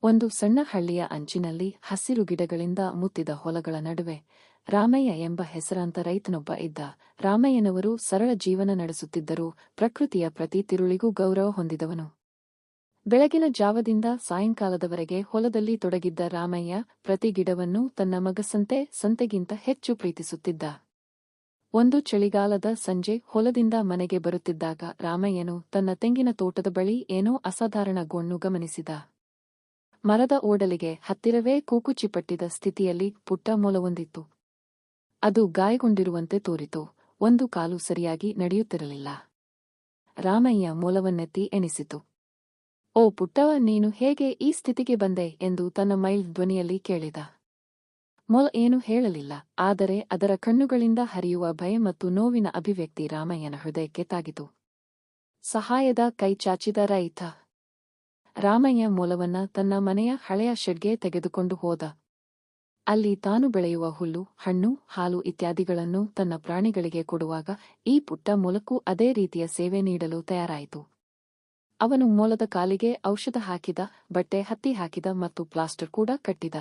ಒಂದು ಸಣ್ಣ ಹಳ್ಳಿಯ ಅಂಚಿನಲ್ಲಿ ಹಸಿರು ಗಿಡಗಳಿಂದ ಮುತ್ತಿದ ಹೊಲಗಳ ನಡುವೆ ರಾಮಯ್ಯ ಎಂಬ ಹೆಸರಾಂತ ರೈತನೊಬ್ಬ ಇದ್ದ. ರಾಮಯ್ಯನವರು ಸರಳ ಜೀವನ ನಡೆಸುತ್ತಿದ್ದರೂ ಪ್ರಕೃತಿಯ ಪ್ರತಿ ತಿರುಳಿಗೂ ಗೌರವ ಹೊಂದಿದವನು. ಬೆಳಗಿನ ಜಾವದಿಂದ ಸಾಯಂಕಾಲದವರೆಗೆ ಹೊಲದಲ್ಲಿ ತೊಡಗಿದ್ದ ರಾಮಯ್ಯ ಪ್ರತಿ ಗಿಡವನ್ನೂ ತನ್ನ ಮಗಸಂತೆ ಸಂತೆಗಿಂತ ಹೆಚ್ಚು ಪ್ರೀತಿಸುತ್ತಿದ್ದ. ಒಂದು ಚಳಿಗಾಲದ ಸಂಜೆ ಹೊಲದಿಂದ ಮನೆಗೆ ಬರುತ್ತಿದ್ದಾಗ ರಾಮಯ್ಯನು ತನ್ನ ತೆಂಗಿನ ತೋಟದ ಬಳಿ ಏನೋ ಅಸಾಧಾರಣ ಗೋಣ್ಣು ಗಮನಿಸಿದ. ಮರದ ಓಡಲಿಗೆ ಹತ್ತಿರವೇ ಕೂಕುಚಿಪಟ್ಟಿದ ಸ್ಥಿತಿಯಲ್ಲಿ ಪುಟ್ಟ ಮೊಲವೊಂದಿತ್ತು. ಅದು ಗಾಯಗೊಂಡಿರುವಂತೆ ತೋರಿತು. ಒಂದು ಕಾಲು ಸರಿಯಾಗಿ ನಡೆಯುತ್ತಿರಲಿಲ್ಲ. ರಾಮಯ್ಯ ಮೊಲವನ್ನೆತ್ತಿ ಎಣಿಸಿತು. "ಓ ಪುಟ್ಟವ, ನೀನು ಹೇಗೆ ಈ ಸ್ಥಿತಿಗೆ ಬಂದೆ?" ಎಂದು ತನ್ನ ಮೈಲ್ಡ್ ಧ್ವನಿಯಲ್ಲಿ ಕೇಳಿದ. ಮೊಲ ಏನೂ ಹೇಳಲಿಲ್ಲ, ಆದರೆ ಅದರ ಕಣ್ಣುಗಳಿಂದ ಹರಿಯುವ ಭಯ ಮತ್ತು ನೋವಿನ ಅಭಿವ್ಯಕ್ತಿ ರಾಮಯ್ಯನ ಹೃದಯಕ್ಕೆ ತಾಗಿತು. ಸಹಾಯದ ಕೈ ಚಾಚಿದ ರೈತ. ರಾಮಯ್ಯ ಮೊಲವನ್ನ ತನ್ನ ಮನೆಯ ಹಳೆಯ ಶೆಡ್ಗೆ ತೆಗೆದುಕೊಂಡು ಹೋದ. ಅಲ್ಲಿ ತಾನು ಬೆಳೆಯುವ ಹುಲ್ಲು, ಹಣ್ಣು, ಹಾಲು ಇತ್ಯಾದಿಗಳನ್ನು ತನ್ನ ಪ್ರಾಣಿಗಳಿಗೆ ಕೊಡುವಾಗ ಈ ಪುಟ್ಟ ಮೊಲಕ್ಕೂ ಅದೇ ರೀತಿಯ ಸೇವೆ ನೀಡಲು ತಯಾರಾಯಿತು. ಅವನು ಮೊಲದ ಕಾಲಿಗೆ ಔಷಧ ಹಾಕಿದ, ಬಟ್ಟೆ ಹತ್ತಿ ಹಾಕಿದ ಮತ್ತು ಪ್ಲಾಸ್ಟರ್ ಕೂಡ ಕಟ್ಟಿದ.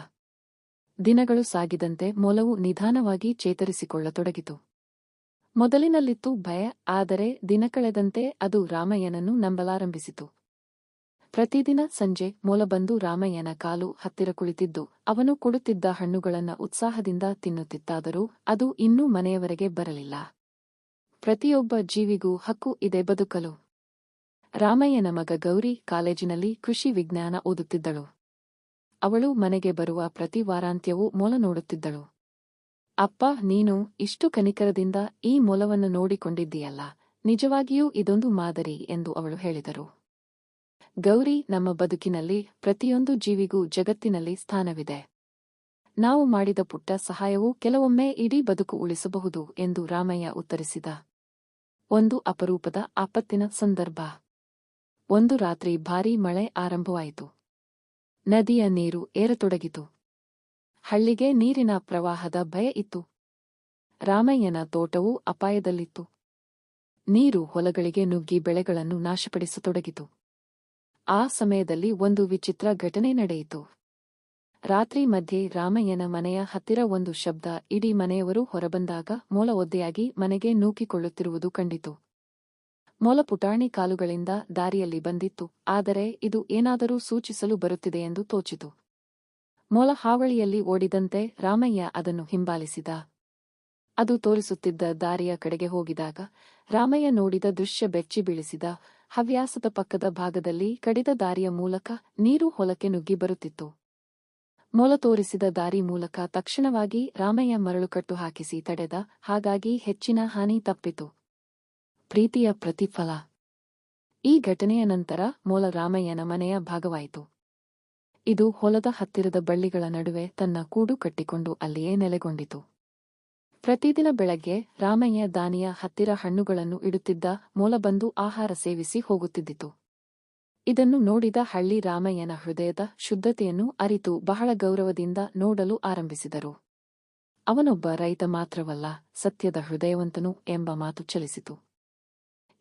ದಿನಗಳು ಸಾಗಿದಂತೆ ಮೊಲವು ನಿಧಾನವಾಗಿ ಚೇತರಿಸಿಕೊಳ್ಳತೊಡಗಿತು. ಮೊದಲಿನಲ್ಲಿತ್ತು ಭಯ, ಆದರೆ ದಿನ ಕಳೆದಂತೆ ಅದು ರಾಮಯ್ಯನನ್ನು ನಂಬಲಾರಂಭಿಸಿತು. ಪ್ರತಿದಿನ ಸಂಜೆ ಮೊಲ ಬಂದು ರಾಮಯ್ಯನ ಕಾಲು ಹತ್ತಿರ ಕುಳಿತಿದ್ದು ಅವನು ಕೊಡುತ್ತಿದ್ದ ಹಣ್ಣುಗಳನ್ನ ಉತ್ಸಾಹದಿಂದ ತಿನ್ನುತ್ತಿತ್ತಾದರೂ ಅದು ಇನ್ನೂ ಮನೆಯವರೆಗೆ ಬರಲಿಲ್ಲ. ಪ್ರತಿಯೊಬ್ಬ ಜೀವಿಗೂ ಹಕ್ಕು ಇದೆ ಬದುಕಲು. ರಾಮಯ್ಯನ ಮಗ ಗೌರಿ ಕಾಲೇಜಿನಲ್ಲಿ ಕೃಷಿ ವಿಜ್ಞಾನ ಓದುತ್ತಿದ್ದಳು. ಅವಳು ಮನೆಗೆ ಬರುವ ಪ್ರತಿ ವಾರಾಂತ್ಯವೂ ಮೊಲ ನೋಡುತ್ತಿದ್ದಳು. "ಅಪ್ಪ, ನೀನು ಇಷ್ಟು ಕನಿಕರದಿಂದ ಈ ಮೊಲವನ್ನು ನೋಡಿಕೊಂಡಿದ್ದೀಯಲ್ಲ, ನಿಜವಾಗಿಯೂ ಇದೊಂದು ಮಾದರಿ" ಎಂದು ಅವಳು ಹೇಳಿದರು. "ಗೌರಿ, ನಮ್ಮ ಬದುಕಿನಲ್ಲಿ ಪ್ರತಿಯೊಂದು ಜೀವಿಗೂ ಜಗತ್ತಿನಲ್ಲಿ ಸ್ಥಾನವಿದೆ. ನಾವು ಮಾಡಿದ ಪುಟ್ಟ ಸಹಾಯವು ಕೆಲವೊಮ್ಮೆ ಇಡೀ ಬದುಕು ಉಳಿಸಬಹುದು" ಎಂದು ರಾಮಯ್ಯ ಉತ್ತರಿಸಿದ. ಒಂದು ಅಪರೂಪದ ಆಪತ್ತಿನ ಸಂದರ್ಭ. ಒಂದು ರಾತ್ರಿ ಭಾರೀ ಮಳೆ ಆರಂಭವಾಯಿತು. ನದಿಯ ನೀರು ಏರತೊಡಗಿತು. ಹಳ್ಳಿಗೆ ನೀರಿನ ಪ್ರವಾಹದ ಭಯ ಇತ್ತು. ರಾಮಯ್ಯನ ತೋಟವೂ ಅಪಾಯದಲ್ಲಿತ್ತು. ನೀರು ಹೊಲಗಳಿಗೆ ನುಗ್ಗಿ ಬೆಳೆಗಳನ್ನು ನಾಶಪಡಿಸತೊಡಗಿತು. ಆ ಸಮಯದಲ್ಲಿ ಒಂದು ವಿಚಿತ್ರ ಘಟನೆ ನಡೆಯಿತು. ರಾತ್ರಿ ಮಧ್ಯೆ ರಾಮಯ್ಯನ ಮನೆಯ ಹತ್ತಿರ ಒಂದು ಶಬ್ದ. ಇಡೀ ಮನೆಯವರು ಹೊರಬಂದಾಗ ಮೊಲ ಒದ್ದೆಯಾಗಿ ಮನೆಗೆ ನೂಕಿಕೊಳ್ಳುತ್ತಿರುವುದು ಕಂಡಿತು. ಮೊಲ ಪುಟಾಣಿ ಕಾಲುಗಳಿಂದ ದಾರಿಯಲ್ಲಿ ಬಂದಿತ್ತು, ಆದರೆ ಇದು ಏನಾದರೂ ಸೂಚಿಸಲು ಬರುತ್ತಿದೆಯೆಂದು ತೋಚಿತು. ಮೊಲ ಹಾವಳಿಯಲ್ಲಿ ಓಡಿದಂತೆ ರಾಮಯ್ಯ ಅದನ್ನು ಹಿಂಬಾಲಿಸಿದ. ಅದು ತೋರಿಸುತ್ತಿದ್ದ ದಾರಿಯ ಕಡೆಗೆ ಹೋಗಿದಾಗ ರಾಮಯ್ಯ ನೋಡಿದ ದೃಶ್ಯ ಬೆಚ್ಚಿ ಬೀಳಿಸಿದ. ಹವ್ಯಾಸದ ಪಕ್ಕದ ಭಾಗದಲ್ಲಿ ಕಡಿದ ದಾರಿಯ ಮೂಲಕ ನೀರು ಹೊಲಕ್ಕೆ ನುಗ್ಗಿ ಬರುತ್ತಿತ್ತು. ಮೊಲ ತೋರಿಸಿದ ದಾರಿ ಮೂಲಕ ತಕ್ಷಣವಾಗಿ ರಾಮಯ್ಯ ಮರಳುಕಟ್ಟು ಹಾಕಿಸಿ ತಡೆದ. ಹಾಗಾಗಿ ಹೆಚ್ಚಿನ ಹಾನಿ ತಪ್ಪಿತು. ಪ್ರೀತಿಯ ಪ್ರತಿಫಲ. ಈ ಘಟನೆಯ ನಂತರ ಮೊಲ ರಾಮಯ್ಯನ ಮನೆಯ ಭಾಗವಾಯಿತು. ಇದು ಹೊಲದ ಹತ್ತಿರದ ಬಳ್ಳಿಗಳ ನಡುವೆ ತನ್ನ ಕೂಡು ಕಟ್ಟಿಕೊಂಡು ಅಲ್ಲಿಯೇ ನೆಲೆಗೊಂಡಿತು. ಪ್ರತಿದಿನ ಬೆಳಗ್ಗೆ ರಾಮಯ್ಯ ದಾನಿಯ ಹತ್ತಿರ ಹಣ್ಣುಗಳನ್ನು ಇಡುತ್ತಿದ್ದ. ಮೊಲ ಬಂದು ಆಹಾರ ಸೇವಿಸಿ ಹೋಗುತ್ತಿದ್ದಿತು. ಇದನ್ನು ನೋಡಿದ ಹಳ್ಳಿ ರಾಮಯ್ಯನ ಹೃದಯದ ಶುದ್ಧತೆಯನ್ನು ಅರಿತು ಬಹಳ ಗೌರವದಿಂದ ನೋಡಲು ಆರಂಭಿಸಿದರು. ಅವನೊಬ್ಬ ರೈತ ಮಾತ್ರವಲ್ಲ, ಸತ್ಯದ ಹೃದಯವಂತನು ಎಂಬ ಮಾತು ಚಲಿಸಿತು.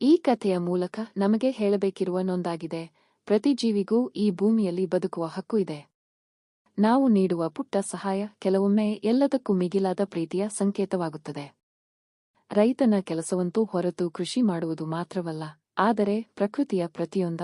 ಈ ಕಥೆಯ ಮೂಲಕ ನಮಗೆ ಹೇಳಬೇಕಿರುವ ನೊಂದಾಗಿದೆ: ಪ್ರತಿ ಜೀವಿಗೂ ಈ ಭೂಮಿಯಲ್ಲಿ ಬದುಕುವ ಹಕ್ಕು ಇದೆ. ನಾವು ನೀಡುವ ಪುಟ್ಟ ಸಹಾಯ ಕೆಲವೊಮ್ಮೆ ಎಲ್ಲದಕ್ಕೂ ಮಿಗಿಲಾದ ಪ್ರೀತಿಯ ಸಂಕೇತವಾಗುತ್ತದೆ. ರೈತನ ಕೆಲಸವಂತೂ ಹೊರತು ಕೃಷಿ ಮಾಡುವುದು ಮಾತ್ರವಲ್ಲ, ಆದರೆ ಪ್ರಕೃತಿಯ ಪ್ರತಿಯೊಂದ